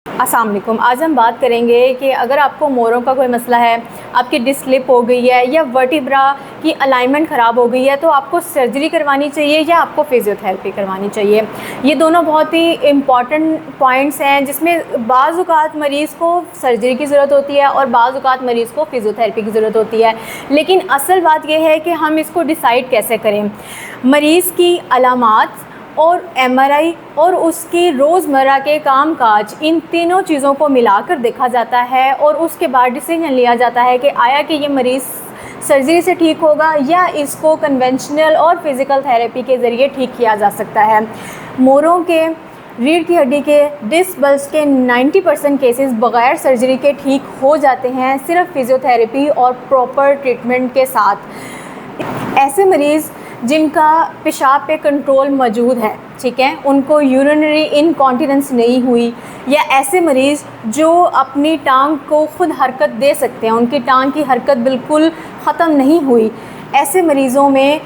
अस्सलाम वालेकुम। आज हम बात करेंगे कि अगर आपको मोरों का कोई मसला है, आपकी डिस्क स्लिप हो गई है या वर्टिब्रा की अलाइनमेंट ख़राब हो गई है, तो आपको सर्जरी करवानी चाहिए या आपको फ़िज़ियोथेरेपी करवानी चाहिए। ये दोनों बहुत ही इम्पॉर्टेंट पॉइंट्स हैं जिसमें बाज़ औक़ात मरीज़ को सर्जरी की ज़रूरत होती है और बाज़ औक़ात मरीज़ को फ़िज़ियोथेरेपी की ज़रूरत होती है। लेकिन असल बात यह है कि हम इसको डिसाइड कैसे करें। मरीज़ की अलामात और एमआरआई और उसकी रोज़मर्रा के कामकाज, इन तीनों चीज़ों को मिलाकर देखा जाता है और उसके बाद डिसीजन लिया जाता है कि आया कि ये मरीज़ सर्जरी से ठीक होगा या इसको कन्वेंशनल और फिज़िकल थेरेपी के ज़रिए ठीक किया जा सकता है। मोरों के, रीढ़ की हड्डी के, डिस्क बल्ज के 90% केसेस बग़ैर सर्जरी के ठीक हो जाते हैं, सिर्फ फिज़ियोथेरेपी और प्रॉपर ट्रीटमेंट के साथ। ऐसे मरीज़ जिनका पेशाब पे कंट्रोल मौजूद है, ठीक है, उनको यूरिनरी इनकॉन्टिनेंस नहीं हुई, या ऐसे मरीज़ जो अपनी टांग को ख़ुद हरकत दे सकते हैं, उनकी टांग की हरकत बिल्कुल ख़त्म नहीं हुई, ऐसे मरीज़ों में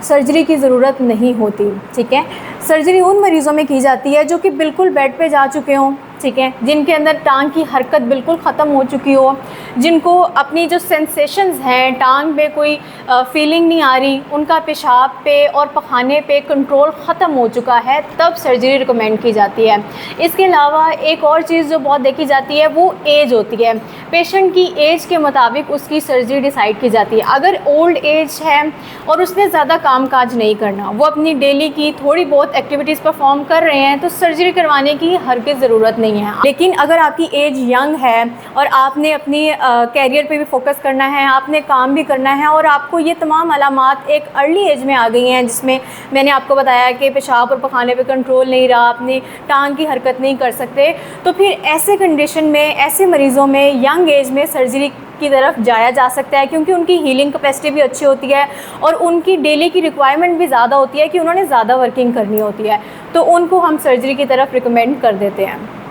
सर्जरी की ज़रूरत नहीं होती। ठीक है, सर्जरी उन मरीज़ों में की जाती है जो कि बिल्कुल बेड पे जा चुके हों, ठीक है, जिनके अंदर टांग की हरकत बिल्कुल ख़त्म हो चुकी हो, जिनको अपनी जो सेंसेशंस हैं, टांग में कोई फीलिंग नहीं आ रही, उनका पेशाब पे और पखाने पे कंट्रोल ख़त्म हो चुका है, तब सर्जरी रिकमेंड की जाती है। इसके अलावा एक और चीज़ जो बहुत देखी जाती है वो एज होती है। पेशेंट की एज के मुताबिक उसकी सर्जरी डिसाइड की जाती है। अगर ओल्ड एज है और उसने ज़्यादा काम काज नहीं करना, वो अपनी डेली की थोड़ी बहुत एक्टिविटीज़ परफॉर्म कर रहे हैं, तो सर्जरी करवाने की हरगिज़ ज़रूरत नहीं है। लेकिन अगर आपकी एज यंग है और आपने अपनी कैरियर पे भी फोकस करना है, आपने काम भी करना है और आपको ये तमाम अलामात एक अर्ली एज में आ गई हैं, जिसमें मैंने आपको बताया कि पेशाब और पखाने पे कंट्रोल नहीं रहा, अपनी टांग की हरकत नहीं कर सकते, तो फिर ऐसे कंडीशन में, ऐसे मरीज़ों में यंग एज में सर्जरी की तरफ जाया जा सकता है, क्योंकि उनकी हीलिंग कैपेसिटी भी अच्छी होती है और उनकी डेली की रिक्वायरमेंट भी ज़्यादा होती है कि उन्होंने ज़्यादा वर्किंग करनी होती है, तो उनको हम सर्जरी की तरफ रिकमेंड कर देते हैं।